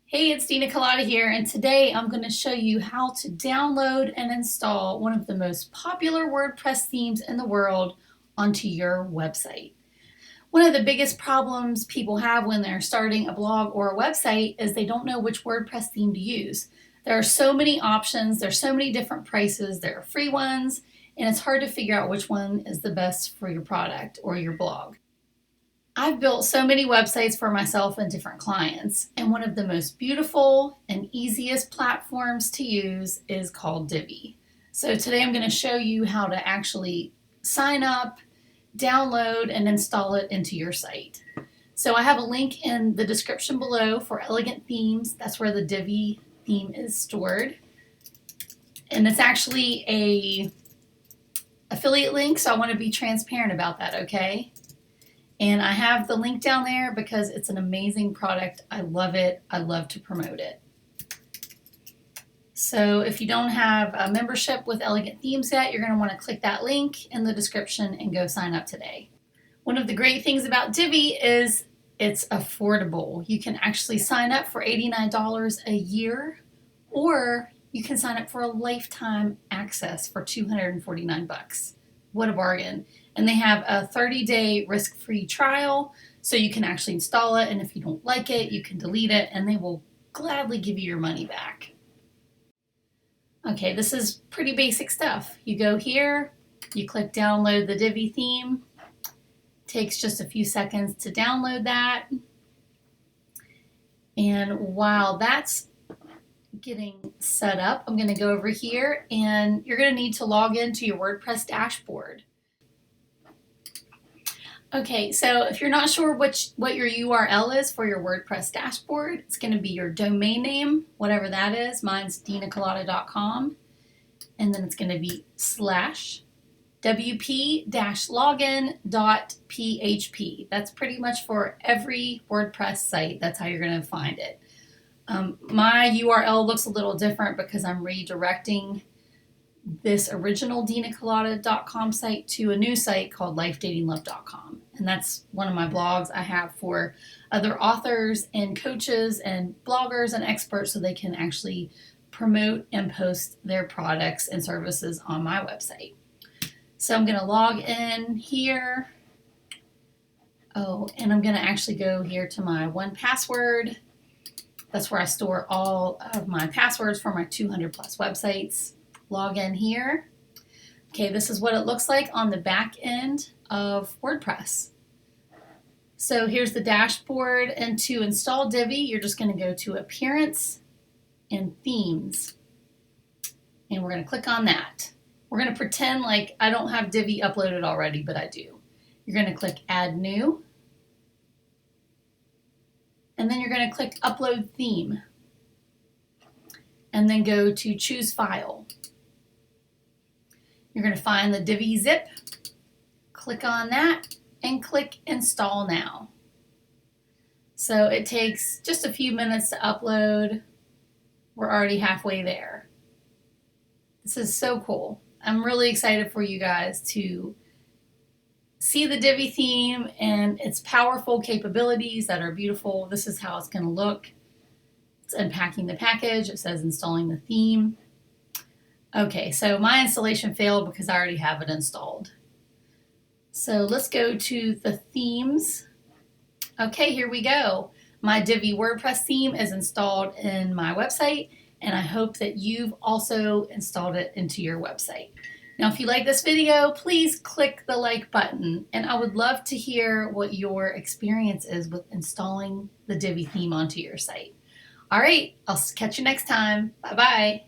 Hey, it's Dina Colada here, and today I'm going to show you how to download and install one of the most popular WordPress themes in the world onto your website. One of the biggest problems people have when they're starting a blog or a website is they don't know which WordPress theme to use. There are so many options, there's so many different prices, there are free ones, and it's hard to figure out which one is the best for your product or your blog. I've built so many websites for myself and different clients, and one of the most beautiful and easiest platforms to use is called Divi. So today I'm going to show you how to actually sign up, download, and install it into your site. So I have a link in the description below for Elegant Themes. That's where the Divi theme is stored. And it's actually a affiliate link, so I want to be transparent about that, okay? And I have the link down there because it's an amazing product. I love it. I love to promote it. So if you don't have a membership with Elegant Themes yet, you're going to want to click that link in the description and go sign up today. One of the great things about Divi is it's affordable. You can actually sign up for $89 a year, or you can sign up for a lifetime access for $249. What a bargain. And they have a 30-day risk-free trial, so you can actually install it, and if you don't like it, you can delete it, and they will gladly give you your money back. Okay, this is pretty basic stuff. You go here, you click download the Divi theme. It takes just a few seconds to download that. And while that's getting set up, I'm going to go over here, and you're going to need to log into your WordPress dashboard. Okay, so if you're not sure what your URL is for your WordPress dashboard, it's going to be your domain name, whatever that is. Mine's dinacolada.com, and then it's going to be /wp-login.php. That's pretty much for every WordPress site. That's how you're going to find it. My URL looks a little different because I'm redirecting this original dinacolada.com site to a new site called lifedatinglove.com, and that's one of my blogs I have for other authors and coaches and bloggers and experts, so they can actually promote and post their products and services on my website. So I'm going to log in here. Oh, and I'm going to actually go here to my 1Password. That's where I store all of my passwords for my 200 plus websites. Log in here. Okay, this is what it looks like on the back end of WordPress. So here's the dashboard, and to install Divi, you're just going to go to Appearance and Themes, and we're going to click on that. We're going to pretend like I don't have Divi uploaded already, but I do. You're going to click Add New, and then you're going to click Upload Theme, and then go to Choose File. You're going to find the Divi zip, click on that, and click Install Now. So it takes just a few minutes to upload. We're already halfway there. This is so cool. I'm really excited for you guys to see the Divi theme and its powerful capabilities that are beautiful. This is how it's going to look. It's unpacking the package. It says installing the theme. Okay, so my installation failed because I already have it installed. So let's go to the themes. Okay, here we go. My Divi WordPress theme is installed in my website, and I hope that you've also installed it into your website. Now, if you like this video, please click the like button, and I would love to hear what your experience is with installing the Divi theme onto your site. All right, I'll catch you next time. Bye-bye.